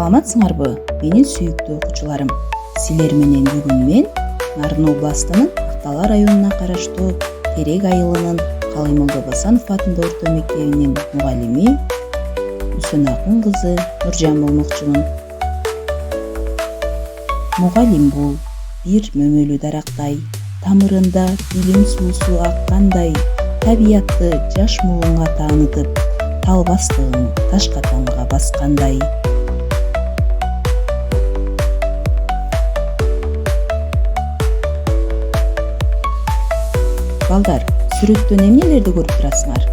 Саламатсыңарбы, менин сүйүктүү окуучуларым? Силер менен бүгүн мен Нарын областынын Актала районуна караштуу Терек айылынын Калыймолдо Басанов атындагы орто мектебинин мугалими Үсөнакын кызы Нуржан болмокчумун. Мугалим бул бир мөмөлүү дарактай, тамырында билим суусу аккандай, табиятты жаш муунга таанытып, талбастыгын таш катанга баскандай. Балдар, сүрөттөн эмнелерди көрүп турасыңар?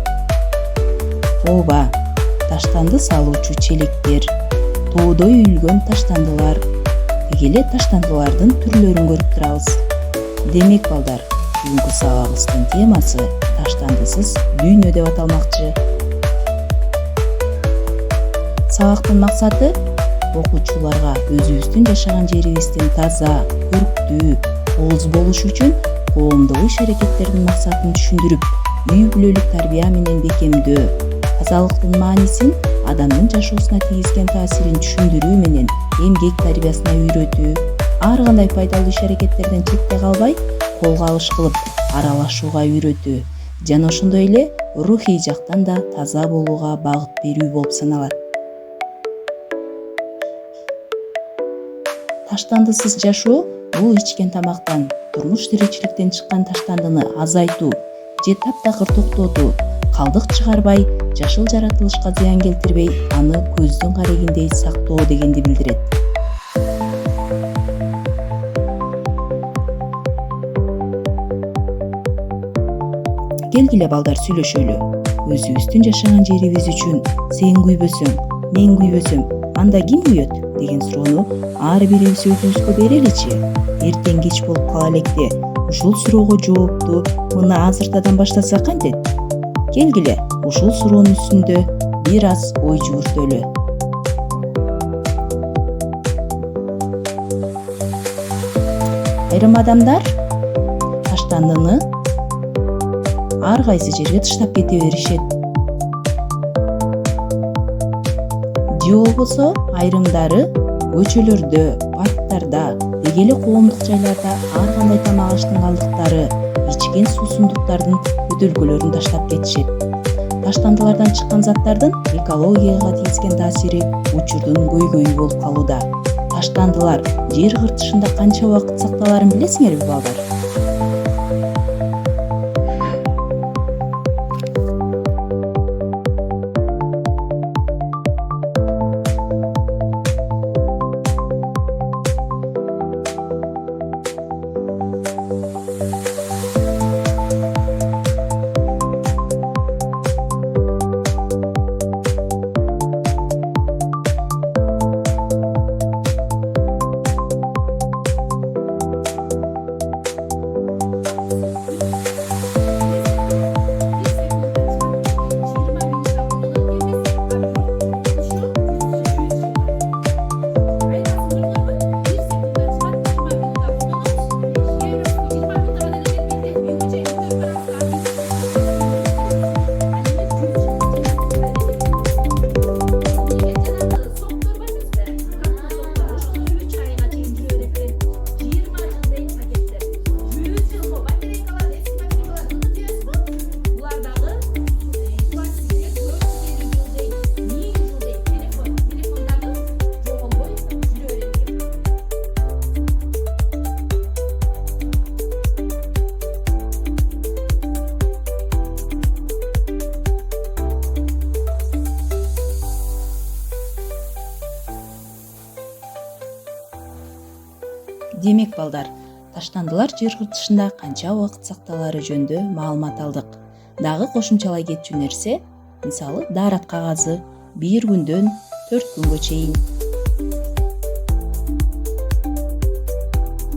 Ооба, таштанды салуучу челектер, тоодой үйүлгөн таштандылар, деги эле таштандылардын түрлөрүн көрүп турабыз. Демек балдар, бүгүнкү сабагыбыздын темасы таштандысыз дүйнө деп аталмакчы. Сабактын максаты окуучуларга өзүбүздүн жашаган жерибиздин таза, көрктүү, кооз болушу үчүн коомдук иш-аракеттердин максатын түшүндүрүп, үй бүлөлүк тарбия менен бекемдөө, тазалыктын маанисин, адамдын жашоосуна тийгизген таасирин түшүндүрүү менен эмгек тарбиясына үйрөтүү, ар кандай пайдалуу иш-аракеттерден четте калбай, колго алыш кылып, аралашууга үйрөтүү жана ошондой эле рухий жактан да таза болууга багыт берүү болуп саналат. Таштандысыз жашоо бул ичкен тамактан, турмуш тиричиликтен чыккан таштандыны азайтуу же таптакыр токтотуу, калдык чыгарбай, жашыл жаратылышка зыян келтирбей, аны көздүн карегиндей сактоо дегенди билдирет. Келгиле балдар, сүйлөшөлү. Өзүбүздүн жашаган жерибиз үчүн сен күйбөсөң, мен күйбөсөм, анда ким күйөт деген суроону ар бирибиз өзүбүзгө береличи. Эртең кеч болуп кала электе ушул суроого жоопту мына азыртадан баштасак кантет? Келгиле, ушул суроонун үстүндө бир аз ой жүгүртөлү. Айрым адамдар таштандыны ар кайсы жерге таштап кете беришет. Же болбосо айрымдары көчөлөрдө, парктарда, деги эле коомдук жайларда ар кандай тамак аштын калдыктары, ичкен суусундуктардын бөтөлкөлөрүн таштап кетишет. Таштандылардан чыккан заттардын экологияга тийгизген таасири учурдун көйгөйү болуп калууда. Таштандылар жер кыртышында канча убакыт сакталаарын билесиңерби балдар? Демек балдар, таштандылар жер кыртышында канча убакыт сакталаары жөнүндө маалымат алдык. Дагы кошумчалай кетчү нерсе, мисалы даарат кагазы 1 күндөн 4 күнгө чейин.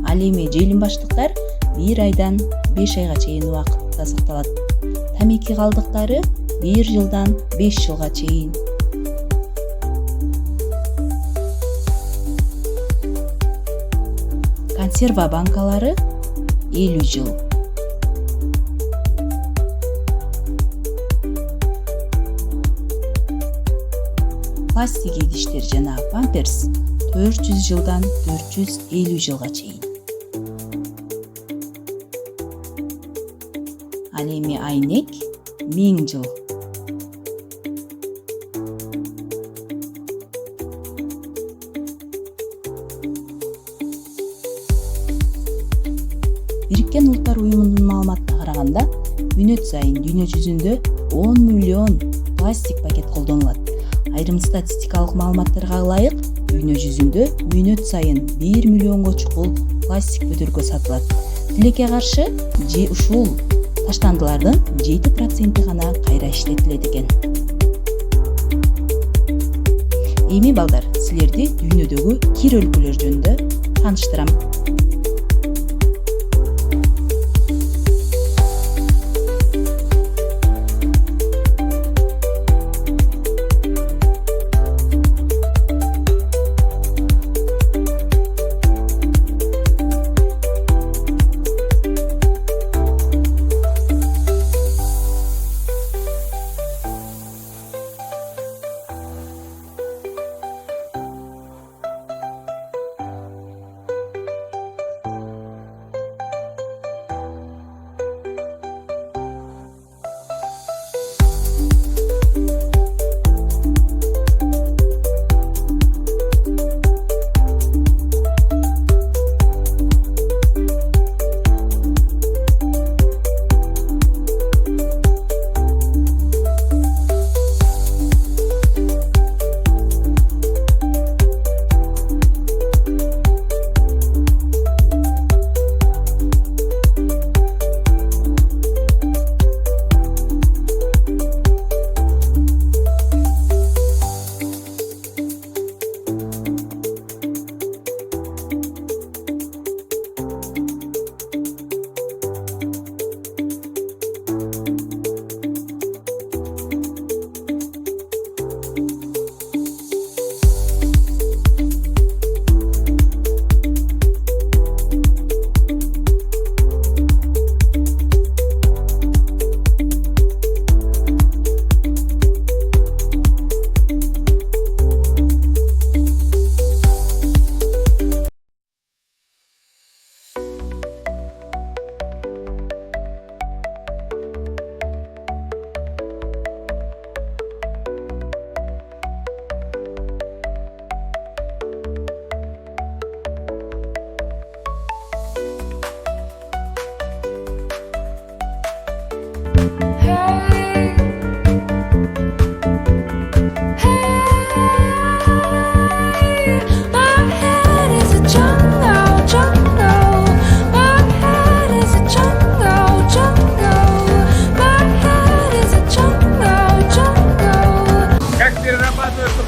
Ал эми желим баштыктар 1 айдан 5 айга чейин убакытта сакталат. Тамеки калдыктары 1 жылдан 5 жылга чейин. Консерва банкалары 50 жыл. пластик идиштер жана памперс 400 жылдан 450 жылга чейин. Ал эми айнек 1000 жыл. Бириккен Улуттар Уюмунун маалыматына караганда, мүнөт сайын дүйнө жүзүндө 10 миллион пластик пакет колдонулат. Айрым статистикалык маалыматтарга ылайык, дүйнө жүзүндө мүнөт сайын 1 миллионго чукул пластик бөтөлкө сатылат. Тилекке каршы, ушул таштандылардын 7% гана кайра иштетилет экен. Эми балдар, силерди дүйнөдөгү кир өлкөлөр жөнүндө тааныштырам.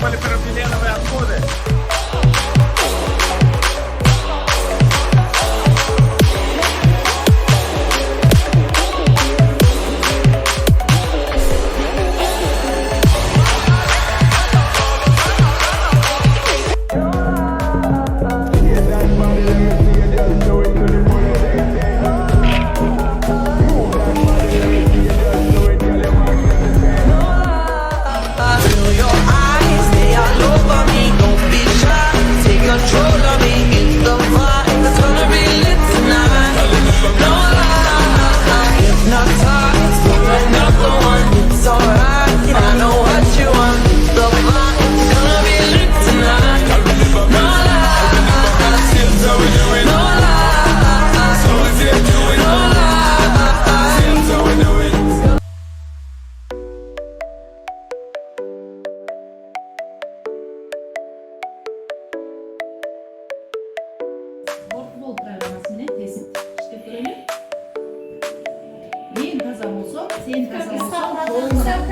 Полипропиленовые отходы. Портфол программасы менен тест иштеп көрөлү. Мен таза болсом, сен таза болсоң,